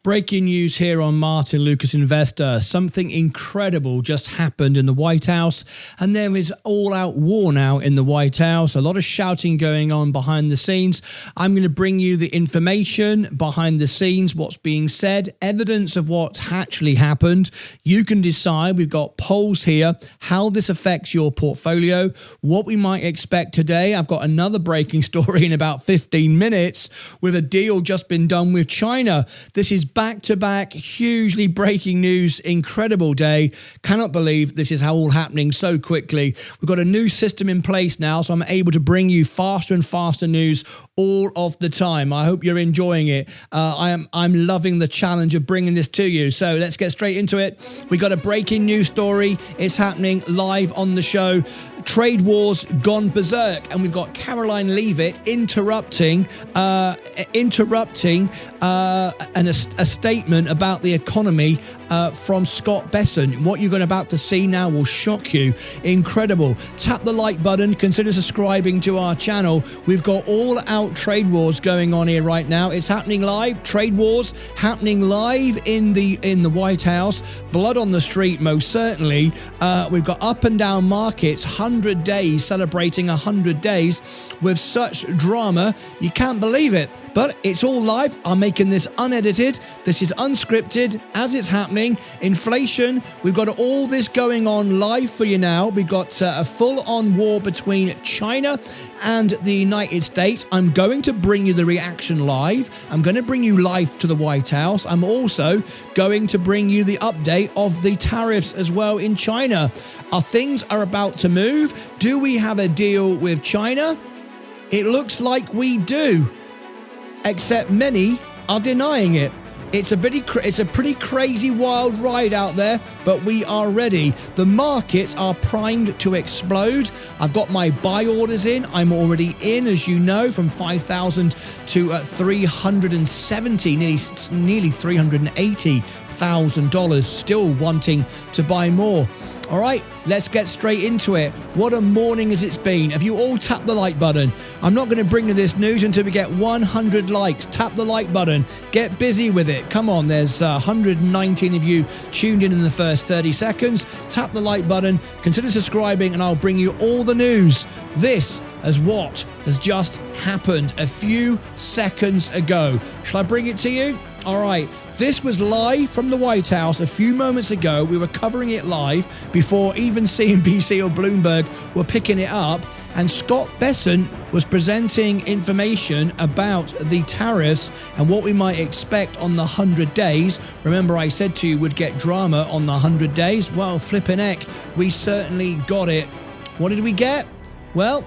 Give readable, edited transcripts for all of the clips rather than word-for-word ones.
Breaking news here on Martyn Lucas Investor. Something incredible just happened in the White House, and there is all-out war now in the White House. A lot of shouting going on behind the scenes. I'm going to bring you the information behind the scenes, what's being said, evidence of what actually happened. You can decide. We've got polls here, how this affects your portfolio, what we might expect today. I've got another breaking story in about 15 minutes with a deal just been done with China. This is back-to-back, hugely breaking news, incredible day. Cannot believe this is how all happening so quickly. We've got a new system in place now, so I'm able to bring you faster and faster news all of the time. I hope you're enjoying it. I'm loving the challenge of bringing this to you. So let's get straight into it. We got a breaking news story. It's happening live on the show. Trade wars gone berserk, and we've got Caroline Leavitt interrupting a statement about the economy from Scott Bessent. What you're about to see now will shock you. Incredible. Tap the like button. Consider subscribing to our channel. We've got all-out trade wars going on here right now. It's happening live. Trade wars happening live in the White House. Blood on the street, most certainly. We've got up and down markets. 100 days, celebrating 100 days with such drama. You can't believe it, but it's all live. I'm making this unedited. This is unscripted as it's happening. Inflation, we've got all this going on live for you now. We've got a full-on war between China and the United States. I'm going to bring you the reaction live. I'm going to bring you live to the White House. I'm also going to bring you the update of the tariffs as well in China. Things are about to move. Do we have a deal with China? It looks like we do, except many are denying it. It's a pretty crazy wild ride out there, but we are ready. The markets are primed to explode. I've got my buy orders in. I'm already in, as you know, from 5,000 to 370, nearly $380,000. Still wanting to buy more. All right, let's get straight into it. What a morning as it's been. Have you all tapped the like button? I'm not going to bring you this news until we get 100 likes. Tap the like button. Get busy with it. Come on, there's 119 of you tuned in the first 30 seconds. Tap the like button. Consider subscribing, and I'll bring you all the news. This is what has just happened a few seconds ago. Shall I bring it to you? All right, this was live from the White House a few moments ago. We were covering it live before even CNBC or Bloomberg were picking it up. And Scott Bessent was presenting information about the tariffs and what we might expect on the 100 days. Remember, I said to you we'd get drama on the 100 days. Well, flippin' heck, we certainly got it. What did we get? Well,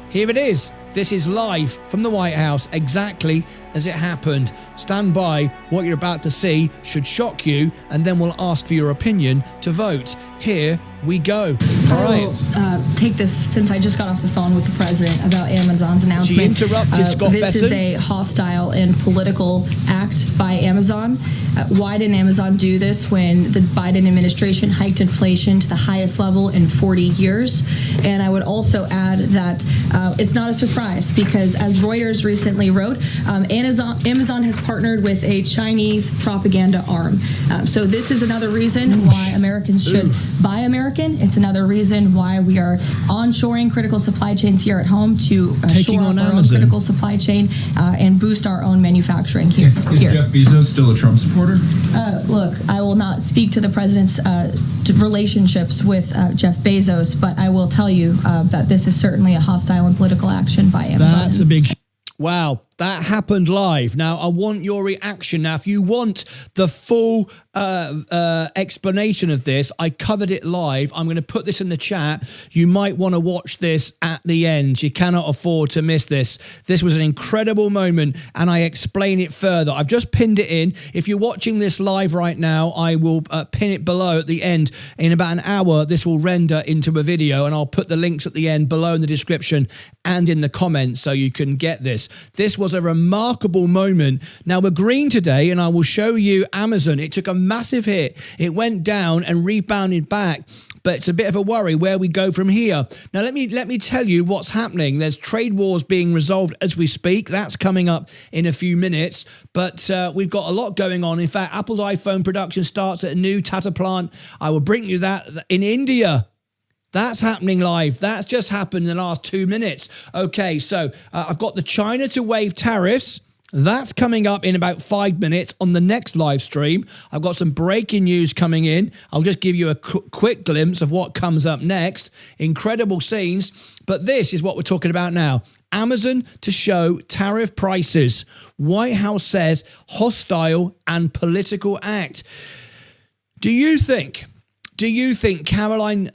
here it is. This is live from the White House, exactly as it happened. Stand by. What you're about to see should shock you, and then we'll ask for your opinion to vote. Here we go. All right. I will take this since I just got off the phone with the president about Amazon's announcement. She interrupted Scott Bessent. This is a hostile and political act by Amazon. Why didn't Amazon do this when the Biden administration hiked inflation to the highest level in 40 years? And I would also add that it's not a surprise because, as Reuters recently wrote, Amazon has partnered with a Chinese propaganda arm. So this is another reason why Americans should buy American. It's another reason why we are onshoring critical supply chains here at home to shore up our own critical supply chain and boost our own manufacturing here. Is Jeff Bezos still a Trump supporter? Look, I will not speak to the president's relationships with Jeff Bezos, but I will tell you that this is certainly a hostile and political action by Amazon. That's a big... Wow, that happened live. Now, I want your reaction. Now, if you want the full explanation of this, I covered it live. I'm going to put this in the chat. You might want to watch this at the end. You cannot afford to miss this. This was an incredible moment, and I explain it further. I've just pinned it in. If you're watching this live right now, I will pin it below at the end. In about an hour, this will render into a video, and I'll put the links at the end below in the description and in the comments so you can get this. This was a remarkable moment. Now, we're green today, and I will show you Amazon. It took a massive hit. It went down and rebounded back. But it's a bit of a worry where we go from here. Now, let me tell you what's happening. There's trade wars being resolved as we speak. That's coming up in a few minutes. But we've got a lot going on. In fact, Apple's iPhone production starts at a new Tata plant. I will bring you that in India. That's happening live. That's just happened in the last 2 minutes. Okay, so I've got the China to waive tariffs. That's coming up in about 5 minutes on the next live stream. I've got some breaking news coming in. I'll just give you a quick glimpse of what comes up next. Incredible scenes. But this is what we're talking about now. Amazon to show tariff prices. White House says hostile and political act. Do you think Caroline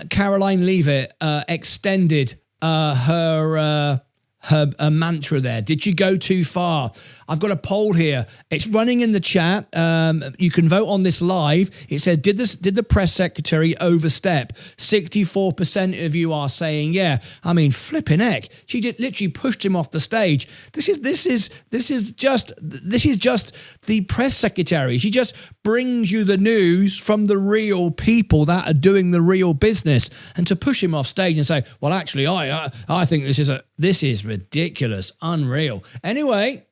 Leavitt extended her mantra there? Did she go too far? I've got a poll here. It's running in the chat. You can vote on this live. It said, did the press secretary overstep? 64% of you are saying yeah. I mean, flipping heck. She literally pushed him off the stage. This is just the press secretary. She just brings you the news from the real people that are doing the real business. And to push him off stage and say, well, actually, I think this is ridiculous, unreal. Anyway,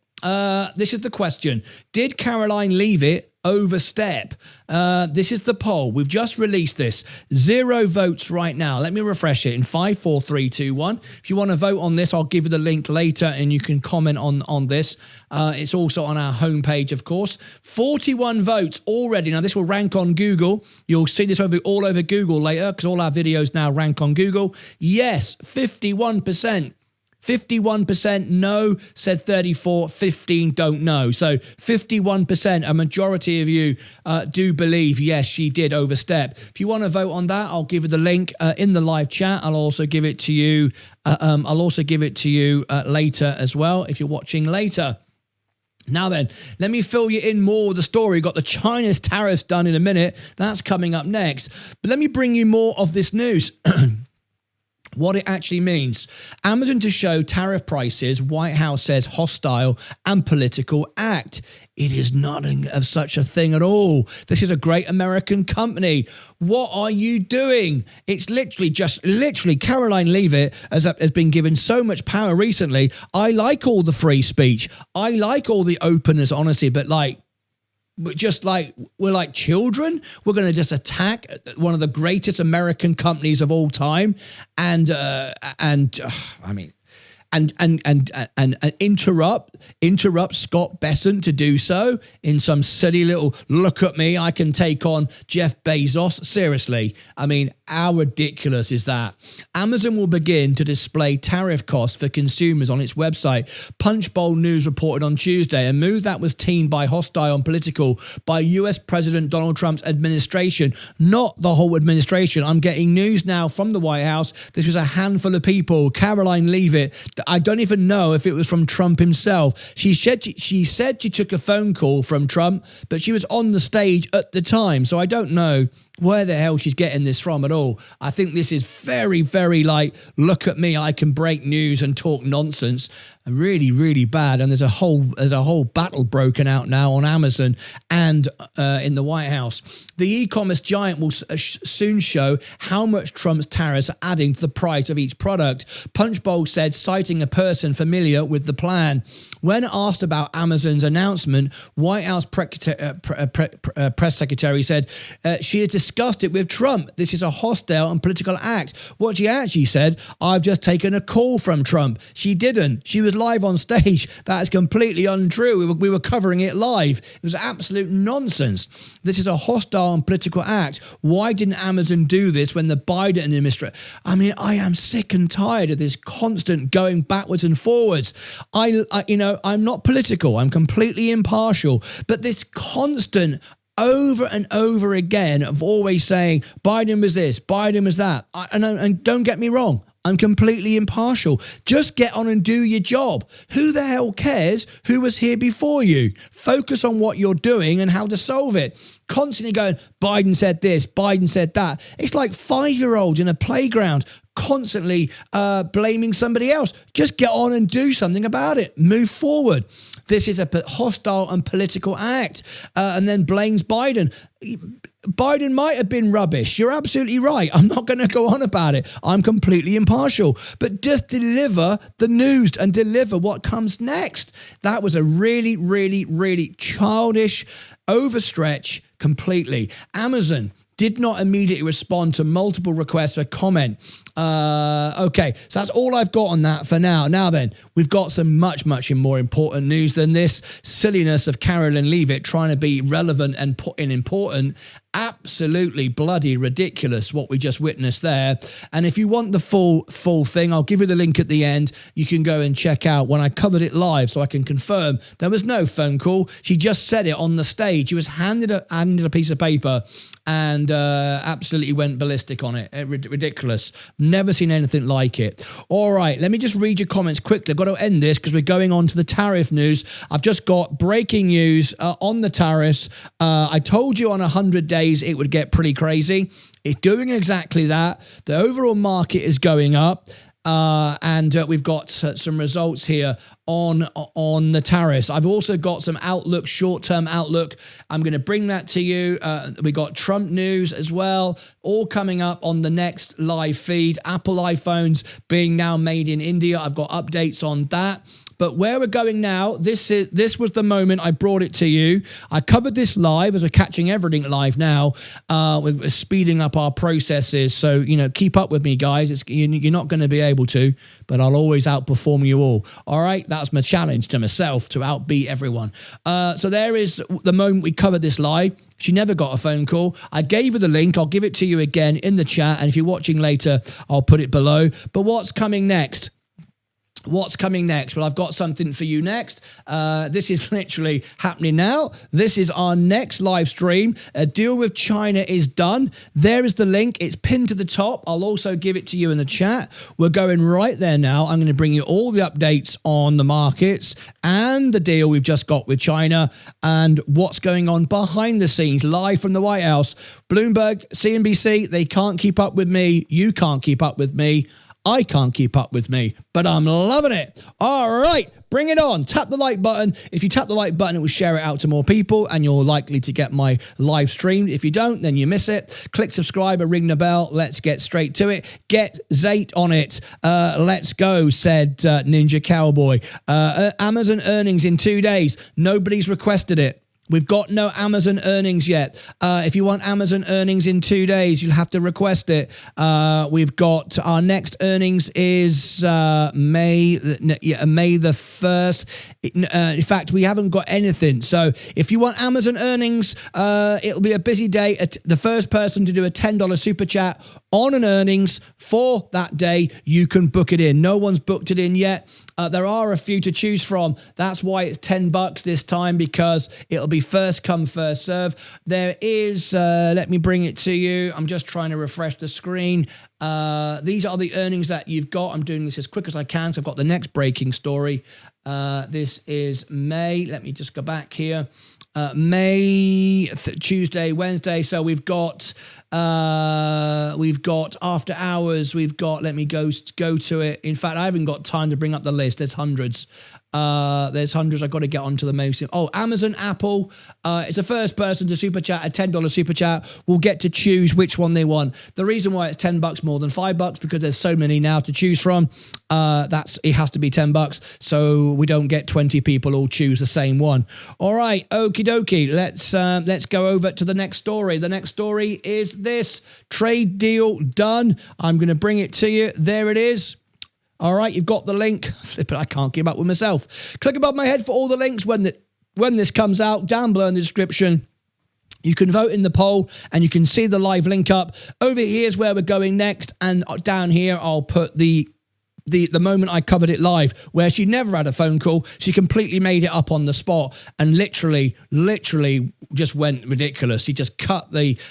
this is the question. Did Caroline Leavitt overstep? This is the poll. We've just released this. 0 votes right now. Let me refresh it in 5, 4, 3, 2, 1. If you want to vote on this, I'll give you the link later and you can comment on this. It's also on our homepage, of course. 41 votes already. Now, this will rank on Google. You'll see this all over Google later because all our videos now rank on Google. Yes, 51%. 51% no, said 34, 15 don't know. So 51%, a majority of you do believe, yes, she did overstep. If you want to vote on that, I'll give you the link in the live chat. I'll also give it to you. Later as well, if you're watching later. Now then, let me fill you in more with the story. Got the China's tariffs done in a minute. That's coming up next. But let me bring you more of this news. What it actually means. Amazon to show tariff prices, White House says hostile and political act. It is nothing of such a thing at all. This is a great American company. What are you doing? It's literally Caroline Leavitt has been given so much power recently. I like all the free speech. I like all the openness, honesty, but we're like children. We're going to just attack one of the greatest American companies of all time, and interrupt Scott Besson to do so in some silly little look at me, I can take on Jeff Bezos. Seriously, I mean, how ridiculous is that? Amazon will begin to display tariff costs for consumers on its website. Punchbowl News reported on Tuesday, a move that was deemed by hostile and political by US President Donald Trump's administration, not the whole administration. I'm getting news now from the White House. This was a handful of people. Caroline Leavitt, I don't even know if it was from Trump himself. She said she took a phone call from Trump, but she was on the stage at the time. So I don't know where the hell she's getting this from at all. I think this is very, very look at me, I can break news and talk nonsense. Really, really bad. And there's a whole battle broken out now on Amazon and in the White House. The e-commerce giant will soon show how much Trump's tariffs are adding to the price of each product. Punchbowl said, citing a person familiar with the plan. When asked about Amazon's announcement, White House press secretary said she has discussed it with Trump. This is a hostile and political act. What she actually said, I've just taken a call from Trump. She didn't. She was live on stage. That is completely untrue. We were covering it live. It was absolute nonsense. This is a hostile and political act. Why didn't Amazon do this when the Biden administration? I mean, I am sick and tired of this constant going backwards and forwards. I'm not political. I'm completely impartial. But this constant over and over again of always saying Biden was this, Biden was that. And don't get me wrong, I'm completely impartial. Just get on and do your job. Who the hell cares who was here before you? Focus on what you're doing and how to solve it. Constantly going, Biden said this, Biden said that. It's like 5-year-olds in a playground. constantly blaming somebody else. Just get on and do something about it. Move forward. This is a hostile and political act. And then blames Biden. Biden might have been rubbish. You're absolutely right. I'm not going to go on about it. I'm completely impartial. But just deliver the news and deliver what comes next. That was a really, really, really childish overstretch completely. Amazon did not immediately respond to multiple requests for comment. Okay, so that's all I've got on that for now. Now then, we've got some much more important news than this silliness of Carolyn Leavitt trying to be relevant and put in important. Absolutely bloody ridiculous what we just witnessed there. And if you want the full thing, I'll give you the link at the end. You can go and check out when I covered it live, so I can confirm there was no phone call. She just said it on the stage. She was handed a piece of paper and absolutely went ballistic on it. Ridiculous. Never seen anything like it. All right, let me just read your comments quickly. I've got to end this because we're going on to the tariff news. I've just got breaking news on the tariffs. I told you on 100 days it would get pretty crazy. It's doing exactly that. The overall market is going up. And we've got some results here on the tariffs. I've also got some outlook, short-term outlook. I'm going to bring that to you. We got Trump news as well, all coming up on the next live feed. Apple iPhones being now made in India. I've got updates on that. But where we're going now, this was the moment I brought it to you. I covered this live as we're catching everything live now. We're speeding up our processes. So, keep up with me, guys. You're not going to be able to, but I'll always outperform you all. All right? That's my challenge to myself, to outbeat everyone. So there is the moment we covered this live. She never got a phone call. I gave her the link. I'll give it to you again in the chat. And if you're watching later, I'll put it below. But what's coming next? What's coming next? Well, I've got something for you next. This is literally happening now. This is our next live stream. A deal with China is done. There is the link. It's pinned to the top. I'll also give it to you in the chat. We're going right there now. I'm going to bring you all the updates on the markets and the deal we've just got with China and what's going on behind the scenes, live from the White House. Bloomberg, CNBC, they can't keep up with me. You can't keep up with me. I can't keep up with me, but I'm loving it. All right, bring it on. Tap the like button. If you tap the like button, it will share it out to more people and you're likely to get my live stream. If you don't, then you miss it. Click subscribe or ring the bell. Let's get straight to it. Get Zate on it. Let's go, said Ninja Cowboy. Amazon earnings in 2 days. Nobody's requested it. We've got no Amazon earnings yet. If you want Amazon earnings in 2 days, you'll have to request it. We've got our next earnings is May the 1st. In fact, we haven't got anything. So if you want Amazon earnings, it'll be a busy day. The first person to do a $10 super chat on an earnings for that day, you can book it in. No one's booked it in yet. There are a few to choose from. That's why it's $10 this time, because it'll be first come, first serve. There is, let me bring it to you. I'm just trying to refresh the screen. These are the earnings that you've got. I'm doing this as quick as I can, so I've got the next breaking story. This is May. Let me just go back here. Tuesday, Wednesday. So we've got after hours. We've got, let me go to it. In fact, I haven't got time to bring up the list. There's hundreds. I've got to get onto the most. Oh, Amazon, Apple. It's the first person to super chat a $10 super chat will get to choose which one they want. The reason why it's $10 more than $5 because there's so many now to choose from. It has to be $10, so we don't get 20 people all choose the same one. All right, okie dokie. Let's go over to the next story. The next story is this trade deal done. I'm going to bring it to you. There it is. All right, you've got the link. Flip it, I can't keep up with myself. Click above my head for all the links when this comes out. Down below in the description, you can vote in the poll and you can see the live link up. Over here is where we're going next, and down here I'll put the moment I covered it live, where she never had a phone call. She completely made it up on the spot and literally just went ridiculous. She just cut Mr.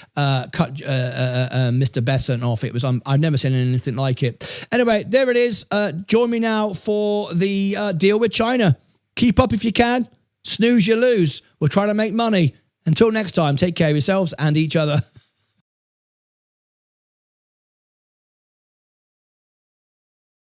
Besant off. It was I've never seen anything like it. Anyway, there it is. Join me now for the deal with China. Keep up if you can. Snooze, you lose. We're trying to make money. Until next time, take care of yourselves and each other.